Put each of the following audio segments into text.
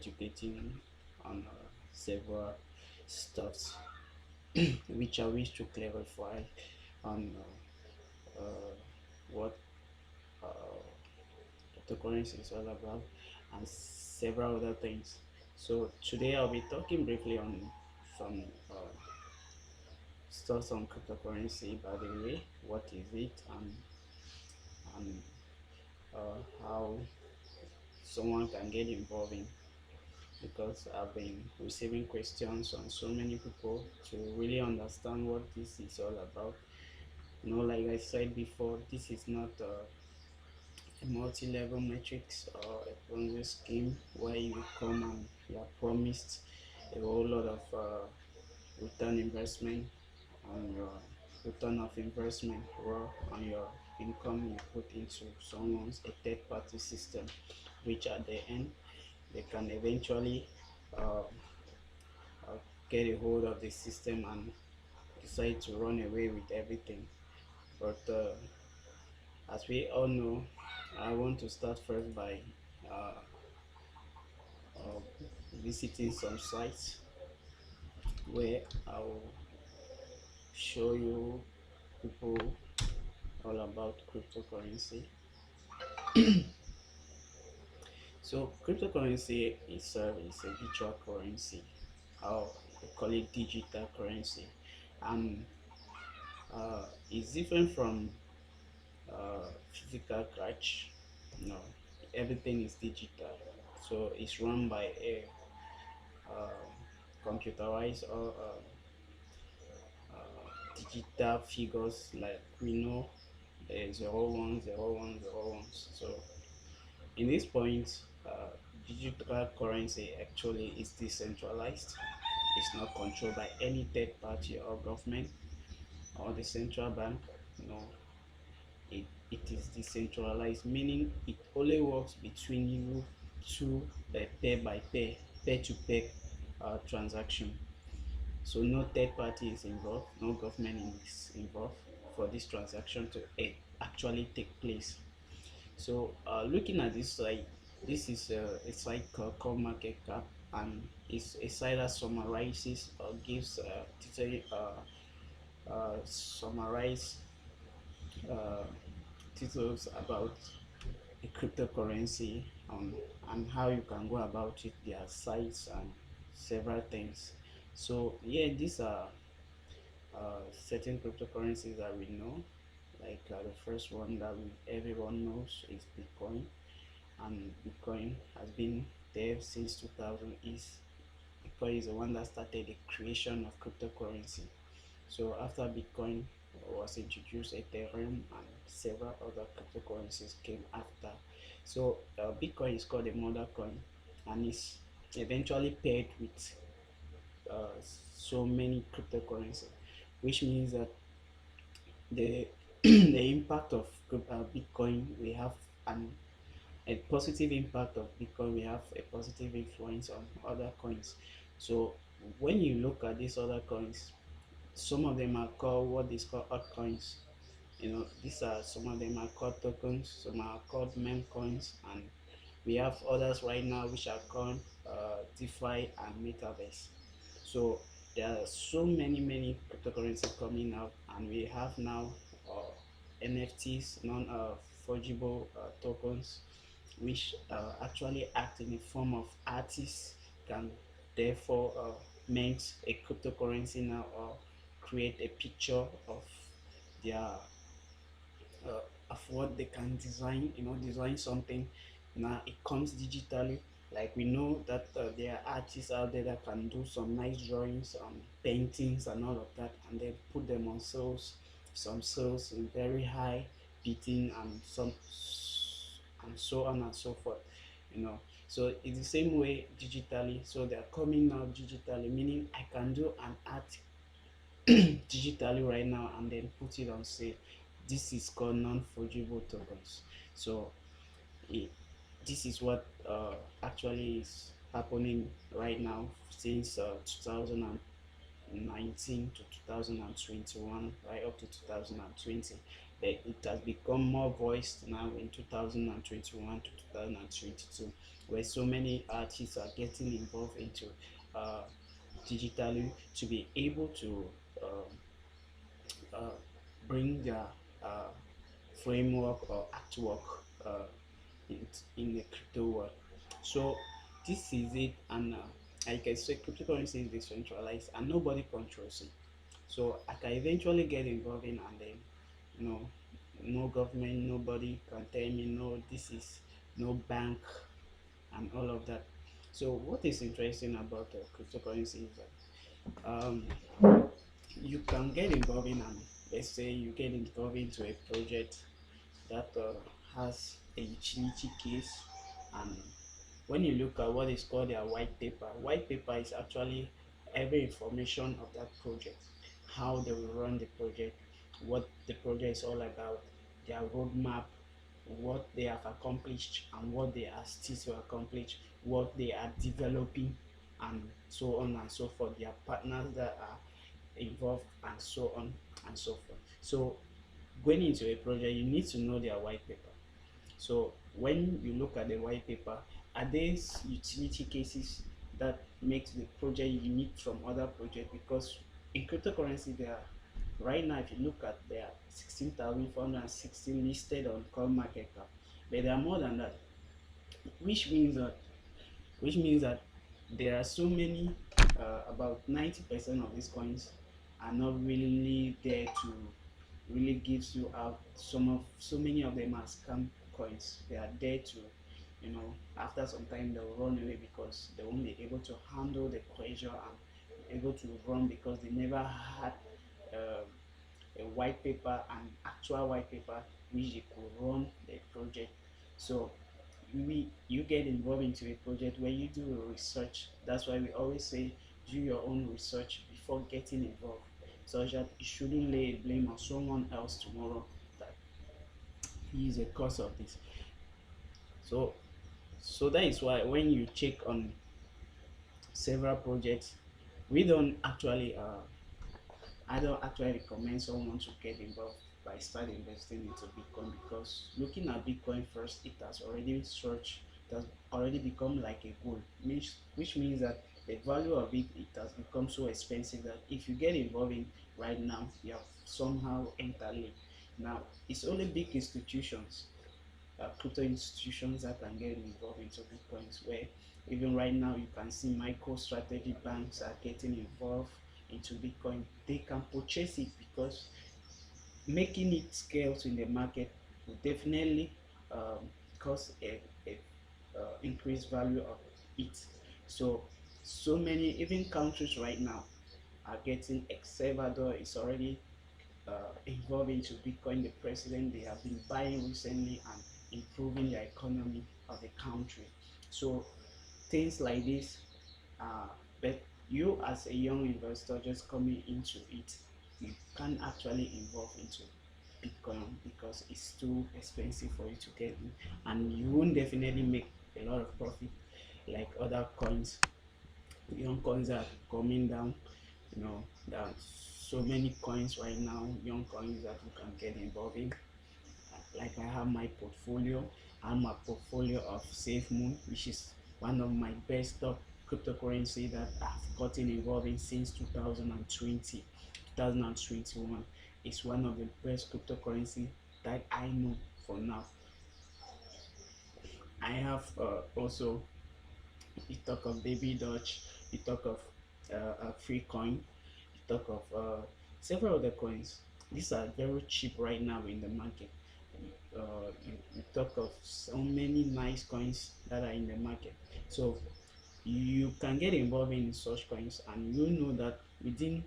educating on several stuffs which I wish to clarify on what uh, cryptocurrency is all about and several other things. So today I'll be talking briefly on some stuff on cryptocurrency. By the way, what is it and how someone can get involved in, because I've been receiving questions on so many people to really understand what this is all about. Like I said before, this is not a multi-level matrix or a Ponzi scheme where you come and you are promised a whole lot of return investment on your return of investment or on your income you put into someone's a third-party system, which at the end they can eventually uh, uh, get a hold of the system and decide to run away with everything. But as we all know, I want to start first by uh, uh, visiting some sites where I'll show you people all about cryptocurrency. So cryptocurrency itself is a virtual currency, or we call it digital currency, and it's different from physical cash. No, everything is digital, so it's run by a uh, computerized or digital figures, like we know the 01, 01, 01s. So in this point, digital currency actually is decentralized. It's not controlled by any third party or government or the central bank. No, it is decentralized, meaning it only works between you two, pair by pair, pair to pair transaction. So no third party is involved, no government is involved for this transaction to actually take place. So looking at this site, this is a site called Market Cap, and it's a site that summarizes or gives summarize uh, details about a cryptocurrency, and how you can go about it, their sites and several things. So yeah, these are certain cryptocurrencies that we know. Like the first one that everyone knows is Bitcoin, and Bitcoin has been there since 2000. Bitcoin is the one that started the creation of cryptocurrency. So after Bitcoin was introduced, Ethereum and several other cryptocurrencies came after. So Bitcoin is called a mother coin, and is eventually paired with uh, so many cryptocurrencies, which means that the the impact of Bitcoin, we have an a positive impact of Bitcoin, we have a positive influence on other coins. So when you look at these other coins, some of them are called what is called altcoins. These are some of them are called tokens, some are called meme coins, and we have others right now which are called DeFi and Metaverse. So there are so many cryptocurrencies coming out, and we have now NFTs, non-fungible tokens, which actually act in the form of artists, can therefore mint a cryptocurrency now, or create a picture of their of what they can design, design something. Now it comes digitally. Like we know that there are artists out there that can do some nice drawings, paintings and all of that, and then put them on sales. Some sales in very high bidding, and so on and so forth. So it's the same way digitally. So they are coming now digitally, meaning I can do an art digitally right now and then put it on sale. This is called non-fungible tokens. So it, this is what actually is happening right now since 2019 to 2021, right up to 2020. it has become more voiced now in 2021 to 2022, where so many artists are getting involved into uh, digitally to be able to um, uh, bring their uh, framework or artwork in, in the crypto world. So this is it, and like I say, cryptocurrency is decentralized and nobody controls it. So I can eventually get involved in, and then you know, no government, nobody can tell me no. This is no bank and all of that. So what is interesting about cryptocurrency is that you can get involved in, and let's say you get involved into a project that has a utility case, and when you look at what is called their white paper is actually every information of that project, how they will run the project, what the project is all about, their roadmap, what they have accomplished and what they are still to accomplish, what they are developing, and so on and so forth, their partners that are involved, and so on and so forth. So going into a project, you need to know their white paper. So when you look at the white paper, are there utility cases that makes the project unique from other projects? Because in cryptocurrency, there are right now, if you look at, there are 16,460 listed on CoinMarketCap, but there are more than that, which means that there are so many, about 90% of these coins are not really there to really gives you out. So many of them are scam coins. They are there to, after some time they'll run away because they won't be able to handle the pressure and able to run because they never had um, a white paper and actual white paper which they could run the project. So you get involved into a project where you do research. That's why we always say do your own research before getting involved, such that you shouldn't lay blame on someone else tomorrow that he is a cause of this. So that is why when you check on several projects, we don't actually I don't actually recommend someone to get involved by start investing into Bitcoin, because looking at Bitcoin first, it has already searched, it has already become like a gold, which means that the value of it has become so expensive that if you get involved in right now, you have somehow entered late. Now, it's only big institutions, crypto institutions that can get involved into Bitcoins, where even right now you can see micro strategy banks are getting involved into Bitcoin. They can purchase it because making it scales in the market will definitely cause a increased value of it. So many even countries right now are getting. El Salvador is already involved into Bitcoin. The president, they have been buying recently and improving the economy of the country. So things like this, but you as a young investor just coming into it, you can't actually involve into Bitcoin because it's too expensive for you to get in, and you won't definitely make a lot of profit like other coins. Young coins are coming down. There are so many coins right now, young coins that you can get involved in. Like I have my portfolio. I'm a portfolio of safemoon, which is one of my best stock cryptocurrency that I've gotten involved in since 2020, 2021. It's one of the best cryptocurrency that I know for now. I have also, you talk of baby Dutch, you talk of free coin, you talk of several other coins. These are very cheap right now in the market. You talk of so many nice coins that are in the market. So you can get involved in such coins, and you know that within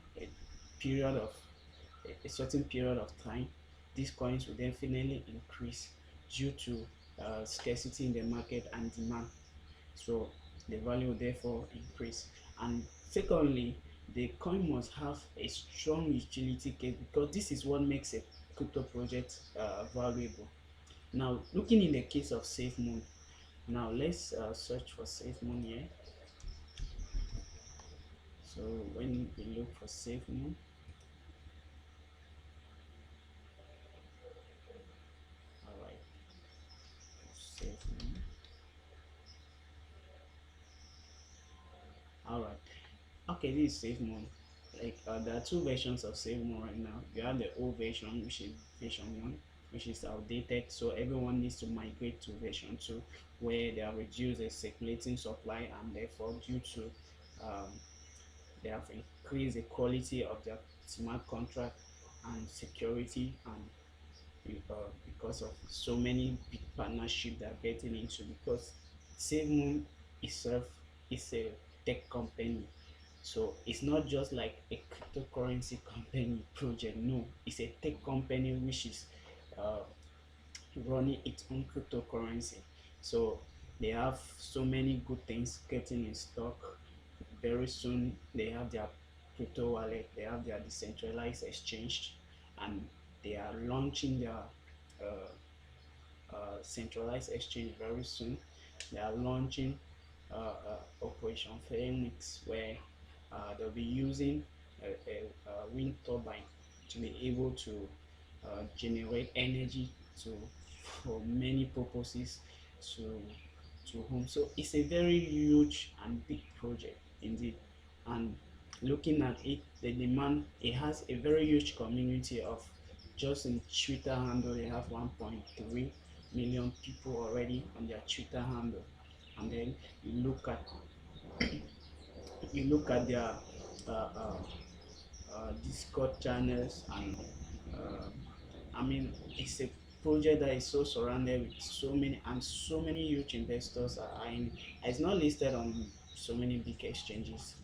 period of a certain period of time, these coins will definitely increase due to scarcity in the market and demand. So the value will therefore increase. And secondly, the coin must have a strong utility case, because this is what makes a crypto project valuable. Now, looking in the case of SafeMoon, now let's search for SafeMoon here. So when we look for SafeMoon, All right. Okay, this is safemoon. Like there are two versions of safemoon right now. You have the old version, which is version 1, which is outdated. So everyone needs to migrate to version 2, where they have reduced the circulating supply, and therefore due to um, they have increased the quality of their smart contract and security, and because of so many big partnership they're getting into, because SafeMoon itself is a tech company. So it's not just like a cryptocurrency company project. No, it's a tech company which is uh, running its own cryptocurrency. So they have so many good things getting in stock. Very soon they have their crypto wallet, they have their decentralized exchange, and they are launching their uh, centralized exchange very soon. They are launching Operation Phoenix, where they'll be using a wind turbine to be able to generate energy to for many purposes to home. So it's a very huge and big project indeed. And looking at it, the demand, it has a very huge community of, just in Twitter handle they have 1.3 million people already on their Twitter handle. And then you look at their uh, uh, Discord channels, and uh, I mean it's a project that is so surrounded with so many huge investors are in. It's not listed on so many big exchanges,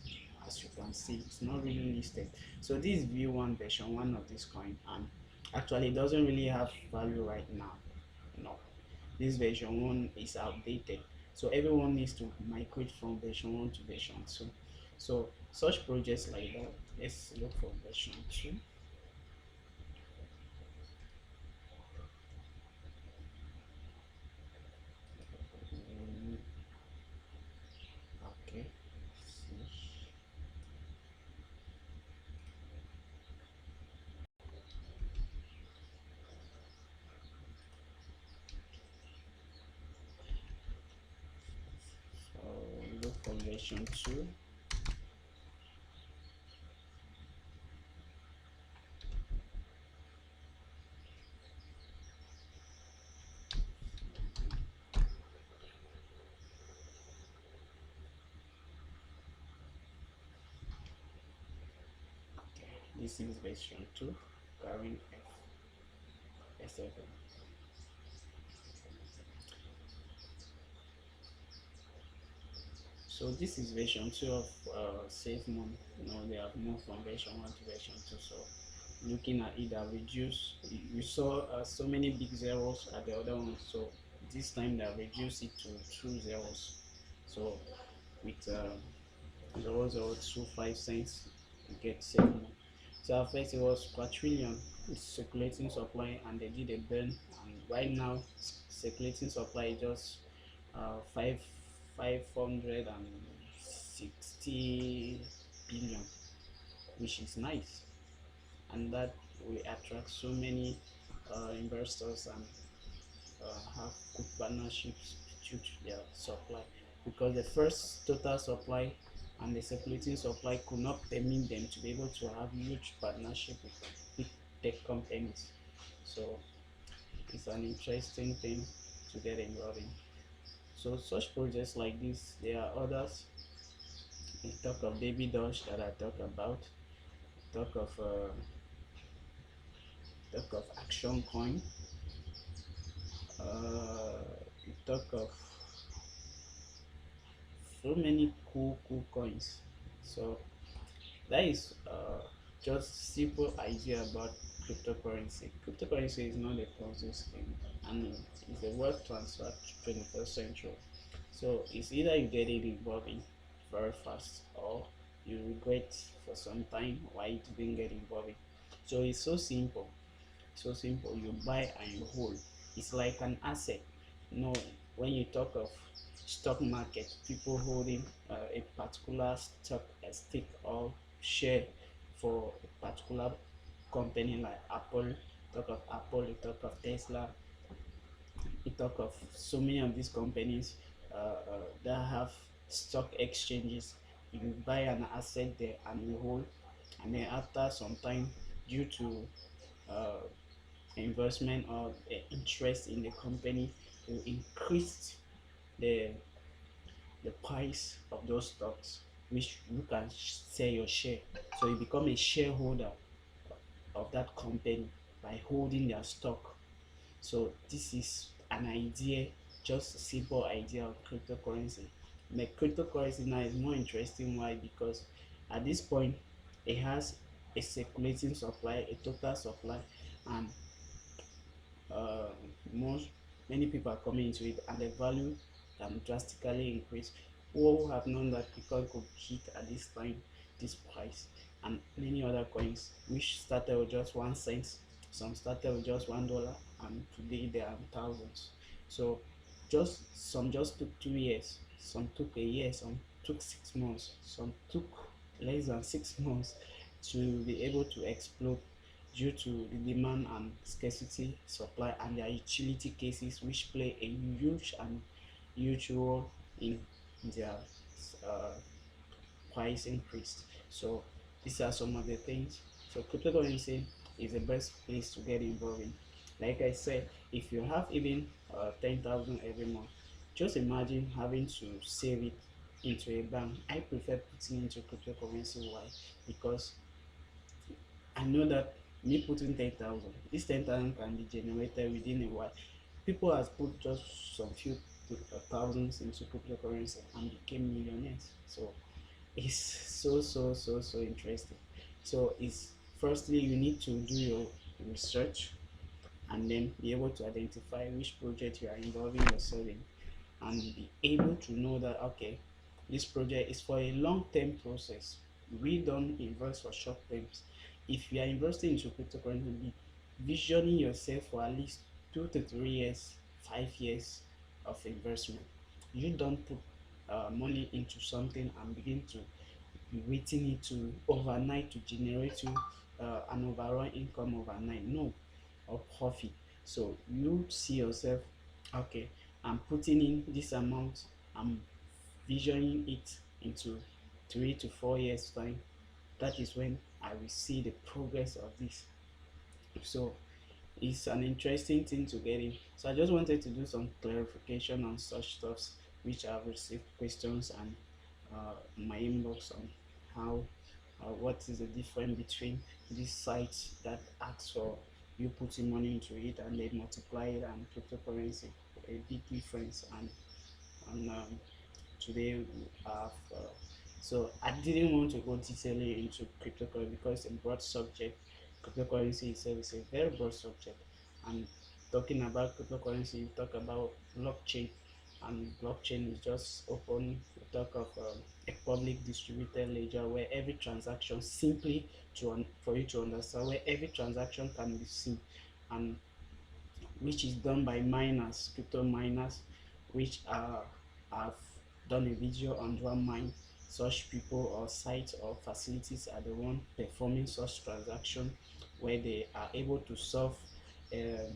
as you can see. It's not really listed. So this is V1 version 1 of this coin, and actually it doesn't really have value right now. No, this version 1 is outdated, so everyone needs to migrate from version 1 to version 2. So such projects like that, let's look for version 2. Mm, okay, so look for version 2. This is version 2, carrying F7. So this is version 2 of SafeMoon. They have moved from version 1 to version 2. So looking at it, that reduced. You saw so many big zeros at the other one. So this time they have reduced it to 2 zeros. So with 0.025 cents, you get 7. So at first it was quadrillion with circulating supply, and they did a burn, and right now circulating supply is just 560 billion, which is nice, and that will attract so many investors, and have good partnerships due to their supply, because the first total supply and the circulating supply could not permit them to be able to have huge partnership with big tech companies. So it's an interesting thing to get involved in. So such projects like this, there are others. We talk of baby doge that I talk about. Talk of action coin. We talk of so many cool coins. So that is just simple idea about cryptocurrency. Cryptocurrency is not a Ponzi scheme, and it's a wealth transfer to 21st century. So it's either you get it involving very fast, or you regret for some time why you didn't get involved. So it's so simple. So simple. You buy and you hold. It's like an asset. When you talk of stock market, people holding a particular stock, a stake or share for a particular company like Apple. Talk of Apple, you talk of Tesla, you talk of so many of these companies that have stock exchanges. you buy an asset there and you hold, and then after some time, due to uh, investment or interest in the company, you increase the the price of those stocks, which you can sell your share. So you become a shareholder of that company by holding their stock. So this is an idea, just a simple idea of cryptocurrency. The cryptocurrency now is more interesting. Why? Because at this point it has a circulating supply, a total supply, and uh, most many people are coming into it, and the value can drastically increase. Who have known that Bitcoin could hit at this time this price, and many other coins which started with just 1 cent, some started with just $1, and today they are thousands. So just took 2 years, some took a year, some took 6 months, some took less than 6 months to be able to explode due to the demand and scarcity supply and their utility cases, which play a huge role in their uh, price increase. So these are some of the things. So cryptocurrency is the best place to get involved in. Like I said, if you have even 10,000 every month, just imagine having to save it into a bank. I prefer putting into cryptocurrency. Why? Because I know that me putting 10,000, this 10,000 can be generated within a while. People has put just some few thousands into cryptocurrency and became millionaires. So it's so interesting. So it's firstly you need to do your research and then be able to identify which project you are involving yourself in, and be able to know that okay, this project is for a long-term process. We don't invest for short terms. If you are investing into cryptocurrency, be visioning yourself for at least 2 to 3 years, 5 years of investment. You don't put money into something and begin to be waiting it to overnight to generate you an overall income overnight. No, or profit. So you see yourself, okay, I'm putting in this amount, I'm visioning it into 3 to 4 years time. That is when I will see the progress of this. So it's an interesting thing to get in. So I just wanted to do some clarification on such stuffs, which I've received questions and my inbox on how what is the difference between these sites that ask for you putting money into it and they multiply it, and cryptocurrency. A big difference. And today we have so I didn't want to go detailing into cryptocurrency because it's a broad subject. Cryptocurrency itself is a very broad subject, and talking about cryptocurrency, you talk about blockchain, and blockchain is just open. We talk of a public distributed ledger where every transaction simply for you to understand, where every transaction can be seen, and which is done by miners, crypto miners, which have done a video on one mine. Such people or sites or facilities are the one performing such transaction, where they are able to solve um,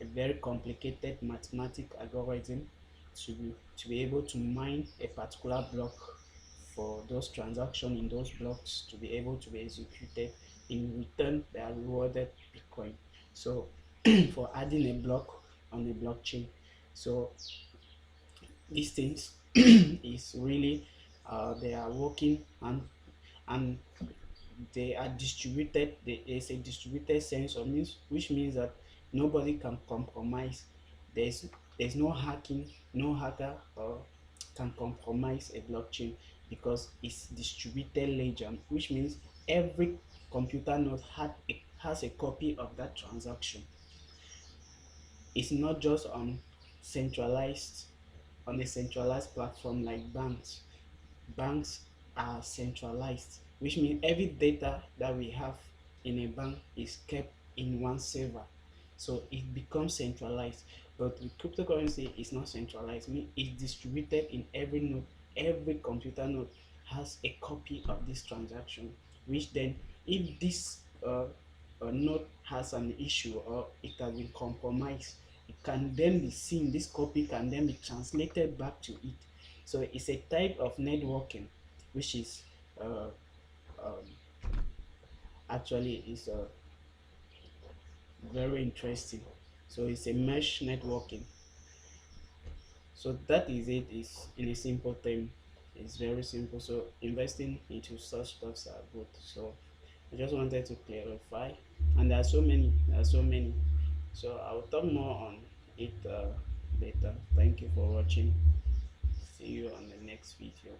a very complicated mathematical algorithm to be able to mine a particular block for those transactions in those blocks to be able to be executed. In return, they are rewarded Bitcoin. So for adding a block on a blockchain. So these things is really they are working, and they are distributed. There's a distributed sense of means, which means that nobody can compromise. There's no hacking, no hacker can compromise a blockchain because it's distributed ledger, which means every computer node has a copy of that transaction. It's not just centralized on a centralized platform like banks. Banks are centralized, which means every data that we have in a bank is kept in one server. So it becomes centralized. But with cryptocurrency, it's not centralized. It's distributed in every node. Every computer node has a copy of this transaction, which then, if this node has an issue or it has been compromised, it can then be seen. This copy can then be translated back to it. So it's a type of networking, which is uh, um, actually is very interesting. So it's a mesh networking. So that is it. Is in a simple term. It's very simple. So investing into such stocks are good. So I just wanted to clarify. And there are so many. There are so many. So I'll talk more on it later. Thank you for watching. See you on the next video.